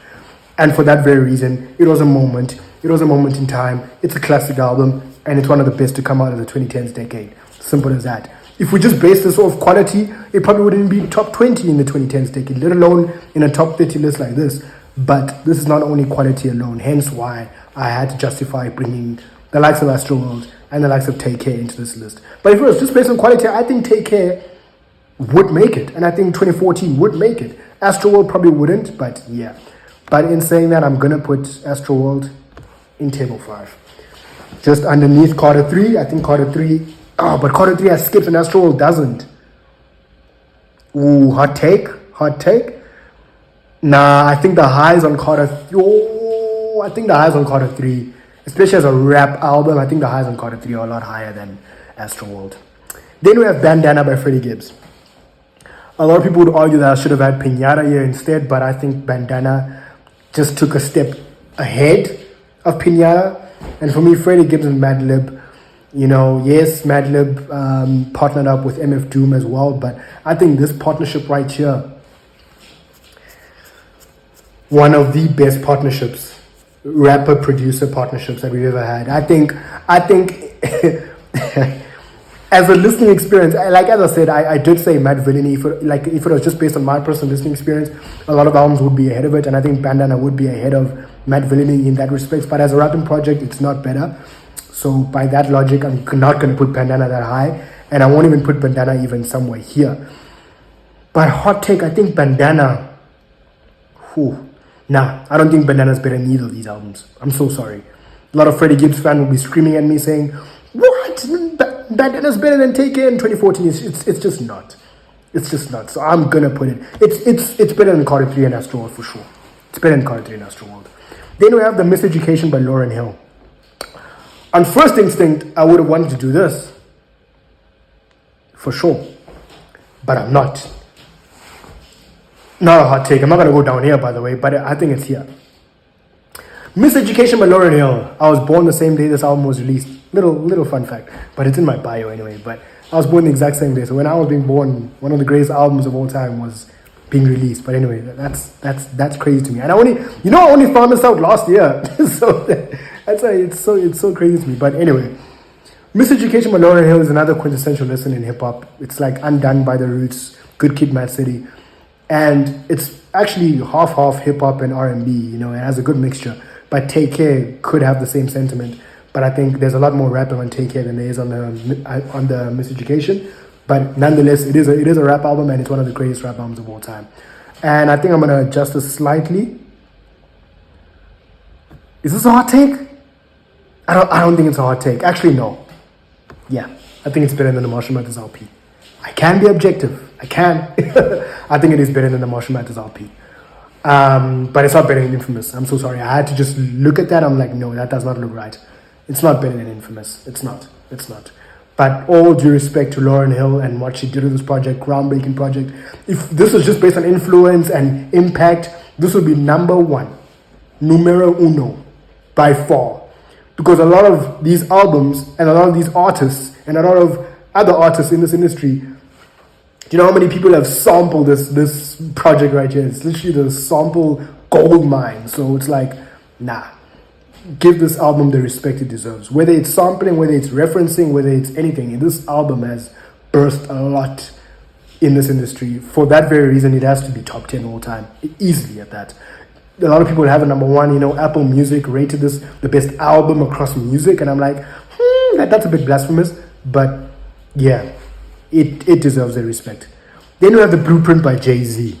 Speaker 1: And for that very reason, it was a moment. It was a moment in time. It's a classic album, and it's one of the best to come out of the 2010s decade. Simple as that. If we just base this off quality, it probably wouldn't be top 20 in the 2010s decade, let alone in a top 30 list like this. But this is not only quality alone, hence why I had to justify bringing the likes of Astroworld and the likes of Take Care into this list. But if it was just based on quality, I think Take Care would make it, and I think 2014 would make it. Astroworld probably wouldn't, but yeah. But in saying that, I'm going to put Astroworld in table 5. Just underneath Carter 3. I think Carter 3... Oh, but Carter 3 has skips and Astroworld doesn't. Ooh, hot take. Nah, I think the highs on Carter... I think the highs on Carter 3, especially as a rap album, I think the highs on Carter 3 are a lot higher than Astroworld. Then we have Bandana by Freddie Gibbs. A lot of people would argue that I should have had Pinata here instead, but I think Bandana just took a step ahead of Pinata. And for me, Freddie Gibbs and Madlib, yes, Madlib partnered up with MF Doom as well, but I think this partnership right here, one of the best partnerships, rapper-producer partnerships that we've ever had. I think as a listening experience, as I said, I did say Mad Villainy. If it was just based on my personal listening experience, a lot of albums would be ahead of it, and I think Bandana would be ahead of Mad Villainy in that respect. But as a rapping project, it's not better. So by that logic, I'm not going to put Bandana that high, and I won't even put Bandana even somewhere here. But hot take, I think Bandana... Nah, I don't think Bandana's better than either of these albums. I'm so sorry. A lot of Freddie Gibbs fans will be screaming at me saying, what? Bandana's better than Take Care in 2014. It's just not. It's just not. So I'm going to put it. It's better than Carter 3 and Astroworld for sure. It's better than Carter 3 and Astroworld. Then we have The Miseducation by Lauryn Hill. On first instinct, I would have wanted to do this. For sure. But I'm not. Not a hot take. I'm not going to go down here, by the way, but I think it's here. Miseducation by Lauryn Hill. I was born the same day this album was released. Little fun fact, but it's in my bio anyway. But I was born the exact same day. So when I was being born, one of the greatest albums of all time was being released. But anyway, that's crazy to me. And I only found this out last year. So that's why it's so crazy to me. But anyway, Miseducation by Lauryn Hill is another quintessential lesson in hip hop. It's like Undone by the Roots, Good Kid, Mad City. And it's actually half hip hop and R&B, it has a good mixture. But Take Care could have the same sentiment. But I think there's a lot more rapping on Take Care than there is on the Miseducation. But nonetheless, it is a rap album, and it's one of the greatest rap albums of all time. And I think I'm going to adjust this slightly. Is this a hot take? I don't think it's a hot take. Actually, no. Yeah, I think it's better than the Marshall Mathers LP. I can be objective. I can. I think it is better than the Marshall Mathers LP. But it's not better than Infamous. I'm so sorry. I had to just look at that. I'm like, no, that does not look right. It's not better than Infamous. It's not. It's not. But all due respect to Lauryn Hill and what she did with this project, groundbreaking project. If this was just based on influence and impact, this would be number one, numero uno, by far. Because a lot of these albums and a lot of these artists and a lot of other artists in this industry, do you know how many people have sampled this project right here? It's literally the sample gold mine. So it's like, nah. Give this album the respect it deserves. Whether it's sampling, whether it's referencing, whether it's anything. This album has burst a lot in this industry. For that very reason, it has to be top 10 all time. Easily at that. A lot of people have a number one. Apple Music rated this the best album across music. And I'm like, that's a bit blasphemous. But yeah, it deserves the respect. Then we have The Blueprint by Jay-Z.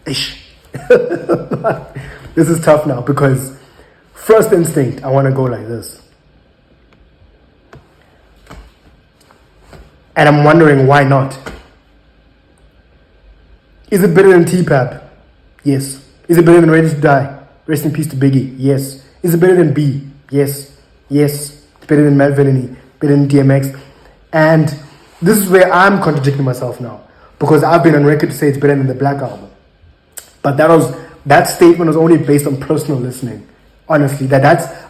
Speaker 1: Ish. This is tough now because first instinct, I want to go like this. And I'm wondering why not. Is it better than T-Pap? Yes. Is it better than Ready to Die? Rest in peace to Biggie? Yes. Is it better than B? Yes. Yes. It's better than Mad Villainy, better than DMX. And this is where I'm contradicting myself now because I've been on record to say it's better than the Black Album. But that statement was only based on personal listening. Honestly,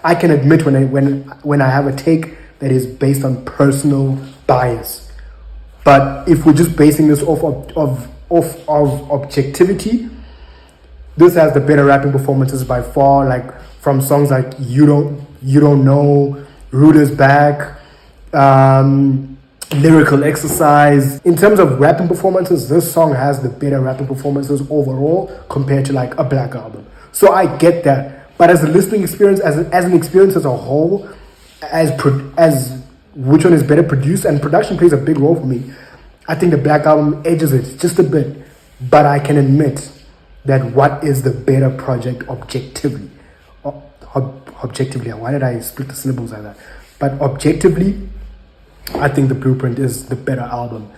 Speaker 1: I can admit when I have a take that is based on personal bias. But if we're just basing this off of objectivity, this has the better rapping performances by far. Like from songs like You Don't Know, Ruder's Back, Lyrical Exercise. In terms of rapping performances, this song has the better rapping performances overall compared to like a Black Album. So I get that, but as a listening experience, as an experience as a whole, as which one is better produced, and production plays a big role for me. I think the Black Album edges it just a bit, but I can admit that what is the better project objectively? Objectively, why did I split the syllables like that? But objectively, I think The Blueprint is the better album.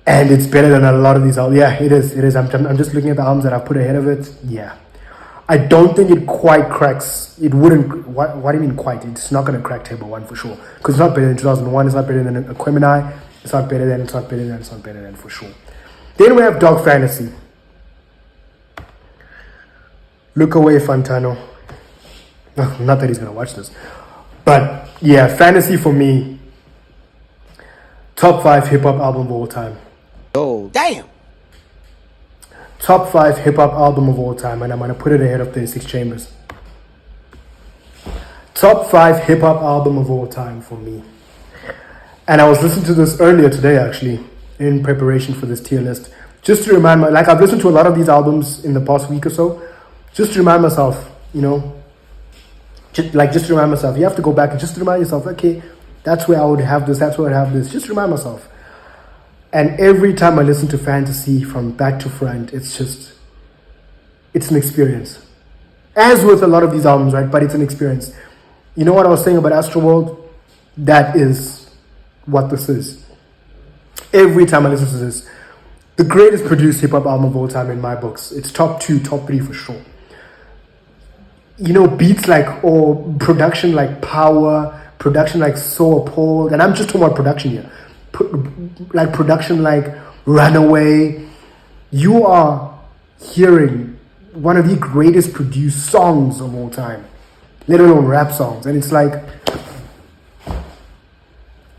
Speaker 1: And it's better than a lot of these albums. Yeah, it is. I'm just looking at the albums that I've put ahead of it. Yeah. I don't think it quite cracks. It wouldn't. What do you mean quite? It's not going to crack Table 1 for sure. Because it's not better than 2001. It's not better than Aquemini. It's not better than. It's not better than. It's not better than for sure. Then we have Dog Fantasy. Look away, Fantano. Not that he's going to watch this. But yeah, Fantasy for me, top 5 hip hop album of all time.
Speaker 2: Oh, damn.
Speaker 1: Top 5 hip hop album of all time, and I'm gonna put it ahead of 36 Chambers. Top 5 hip hop album of all time for me. And I was listening to this earlier today, actually, in preparation for this tier list, just to remind me. Like I've listened to a lot of these albums in the past week or so, just to remind myself, just to remind myself. You have to go back and just to remind yourself, okay, that's where I would have this, that's where I'd have this. Just to remind myself. And every time I listen to Fantasy from back to front, it's an experience. As with a lot of these albums, right? But it's an experience. You know what I was saying about Astroworld? That is what this is. Every time I listen to this, the greatest produced hip-hop album of all time in my books. It's top 2, top 3 for sure. Beats like, or production like Power, production like So Appalled, and I'm just talking about production here. Like production like Runaway. You are hearing one of the greatest produced songs of all time, let alone rap songs. And it's like,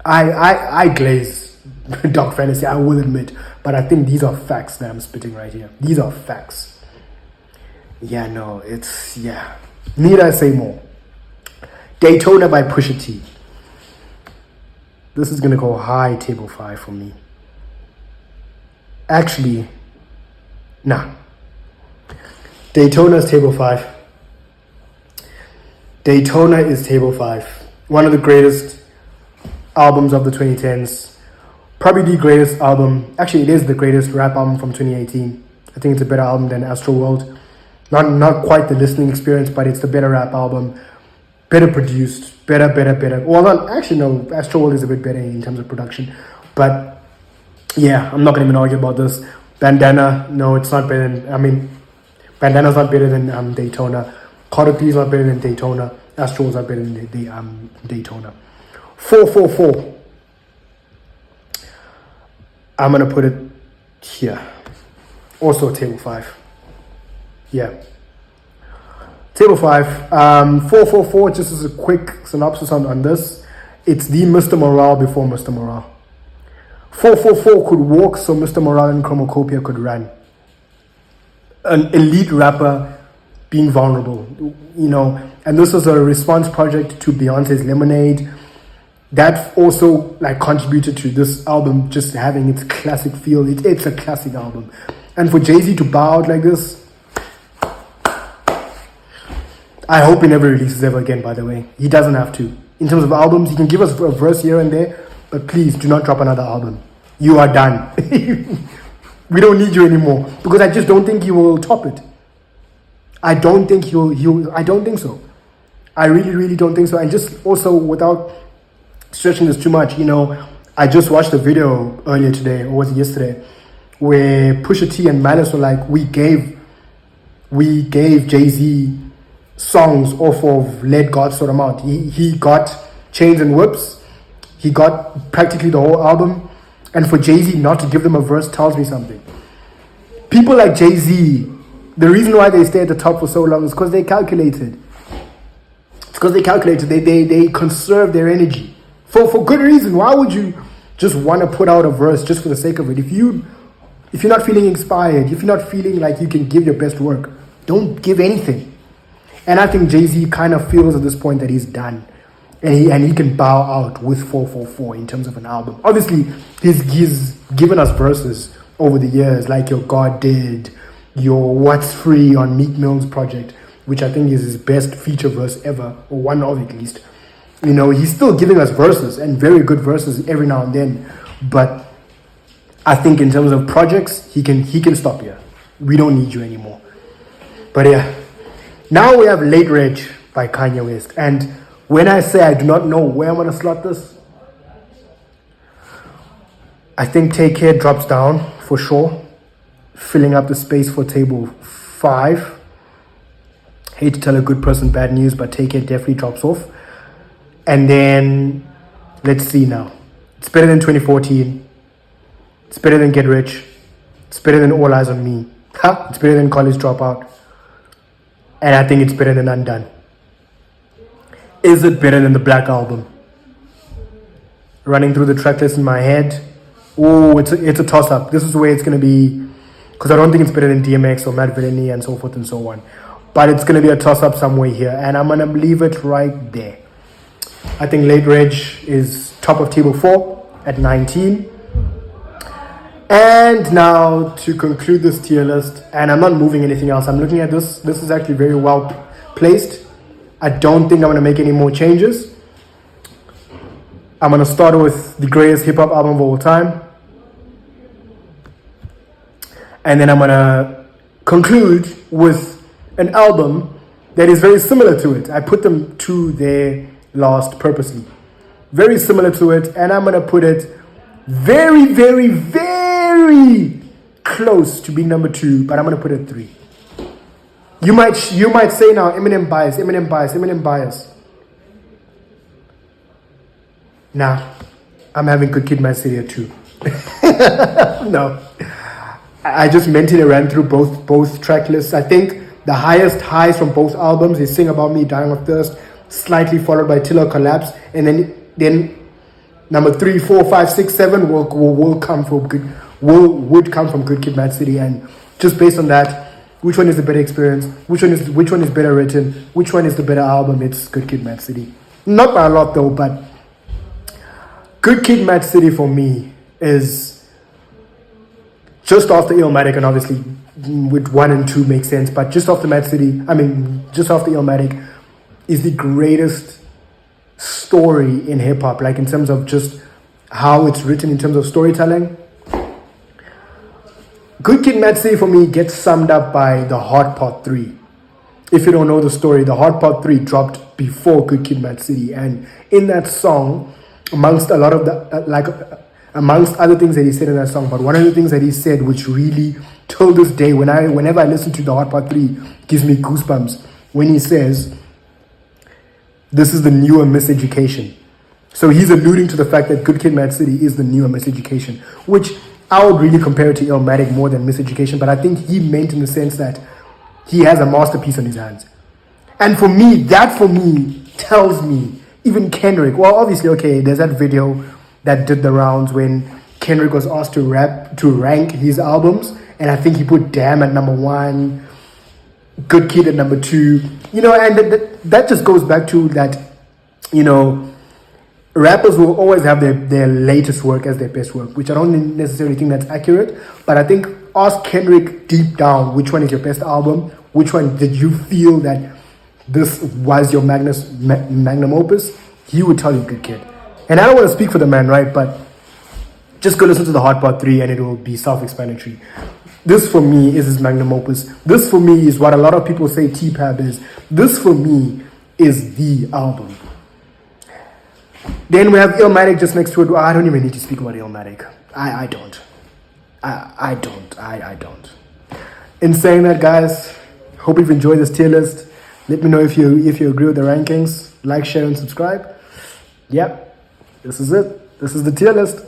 Speaker 1: I glaze Dog Fantasy, I will admit, but I think these are facts that I'm spitting right here. These are facts. Yeah, no, need I say more? Daytona by Pusha T. This is going to go high table 5 for me. Actually, nah. Daytona is table 5. Daytona is table 5. One of the greatest albums of the 2010s. Probably the greatest album. Actually, it is the greatest rap album from 2018. I think it's a better album than Astroworld. Not quite the listening experience, but it's the better rap album, better produced, better. Well, not actually no. Astro World is a bit better in terms of production, but yeah, I'm not gonna even argue about this. Bandana, no, it's not better than. I mean, Bandana's not better than Daytona. Carter 3 is not better than Daytona. Astro World's not better than Daytona. 444. I'm gonna put it here. Also table 5. Yeah. Table 5. 444, just as a quick synopsis on this. It's the Mr. Morale before Mr. Morale. 444 could walk so Mr. Morale and Chromocopia could run. An elite rapper being vulnerable, you know. And this was a response project to Beyonce's Lemonade. That also like contributed to this album just having its classic feel. It's a classic album. And for Jay-Z to bow out like this, I hope he never releases ever again, by the way. He doesn't have to. In terms of albums, he can give us a verse here and there, but please do not drop another album. You are done. We don't need you anymore. Because I just don't think he will top it. I don't think I don't think so. I really don't think so. And just also without stretching this too much, you know, I just watched a video earlier today, or was it yesterday, where Pusha T and Malice were like, we gave Jay-Z songs off of Let God Sort Him Out. He got Chains and Whips. He got practically the whole album. And for Jay-Z not to give them a verse tells me something. People like Jay-Z, the reason why they stay at the top for so long is because they calculated. It's because they calculated. They conserve their energy. For good reason. Why would you just want to put out a verse just for the sake of it? If you're not feeling inspired, if you're not feeling like you can give your best work, don't give anything. And I think Jay-Z kind of feels at this point that he's done. And he can bow out with 444 in terms of an album. Obviously, he's given us verses over the years, like your God Did, your What's Free on Meek Mill's project, which I think is his best feature verse ever, or one of at least. You know, he's still giving us verses, and very good verses every now and then. But I think in terms of projects, he can stop here. We don't need you anymore. But yeah, now we have Late Reg by Kanye West. And when I say I do not know where I'm going to slot this, I think Take Care drops down for sure, filling up the space for table 5. Hate to tell a good person bad news, but Take Care definitely drops off. And then, let's see now. It's better than 2014. It's better than Get Rich. It's better than All Eyes on Me. It's better than College Dropout. And I think it's better than Undone. Is it better than the Black Album? Running through the track list in my head. Oh, it's a toss-up. This is where it's going to be, because I don't think it's better than DMX or Matt Villani and so forth and so on. But it's going to be a toss-up somewhere here. And I'm going to leave it right there. I think Late Reg is top of table 4 at 19. And now to conclude this tier list, and I'm not moving anything else. I'm looking at this. This is actually very well placed. I don't think I'm going to make any more changes. I'm going to start with the greatest hip-hop album of all time. And then I'm going to conclude with an album that is very similar to it. I put them to their last purposely. Very similar to it. And I'm going to put it very close to being number 2. But I'm going to put it 3. You might say now, Eminem bias. Nah, I'm having Good Kid, Mad City at 2. No, I just mentally ran through both track lists. I think the highest highs from both albums is Sing About Me, Dying of Thirst, slightly followed by Till I Collapse, and then number 3, 4, 5, 6, 7 would come from Good Kid, Mad City, and just based on that. Which one is the better experience? Which one is better written? Which one is the better album? It's Good Kid, Mad City. Not by a lot though, but Good Kid, Mad City for me is just after Illmatic, and obviously with 1 and 2 makes sense, but just after Illmatic is the greatest story in hip hop, like in terms of just how it's written, in terms of storytelling. Good Kid, Mad City for me gets summed up by the Hot Pot 3. if you don't know the story, the Hot Part 3 dropped before Good Kid, Mad City. And in that song, amongst a lot of the, amongst other things that he said in that song, but one of the things that he said, which really, till this day, whenever I listen to the Hot Part 3, gives me goosebumps, when he says, this is the newer miseducation. So he's alluding to the fact that Good Kid, Mad City is the newer miseducation, which I would really compare it to Illmatic more than miseducation, but I think he meant in the sense that he has a masterpiece on his hands. And for me, that for me tells me, even Kendrick, well, obviously, okay, there's that video that did the rounds when Kendrick was asked to rank his albums, and I think he put Damn at number 1, Good Kid at number 2, you know, and that just goes back to that, you know, rappers will always have their latest work as their best work, which I don't necessarily think that's accurate, but I think ask Kendrick deep down, which one is your best album? Which one did you feel that this was your magnum opus? He would tell you Good Kid. And I don't want to speak for the man, right? But just go listen to the Hot Part 3 and it will be self-explanatory. This for me is his magnum opus. This for me is what a lot of people say T-Pab is. This for me is the album. Then we have Illmatic just next to it. I don't even need to speak about Illmatic. I don't. I don't. In saying that, guys, hope you've enjoyed this tier list. Let me know if you agree with the rankings. Like, share, and subscribe. Yep, this is it. This is the tier list.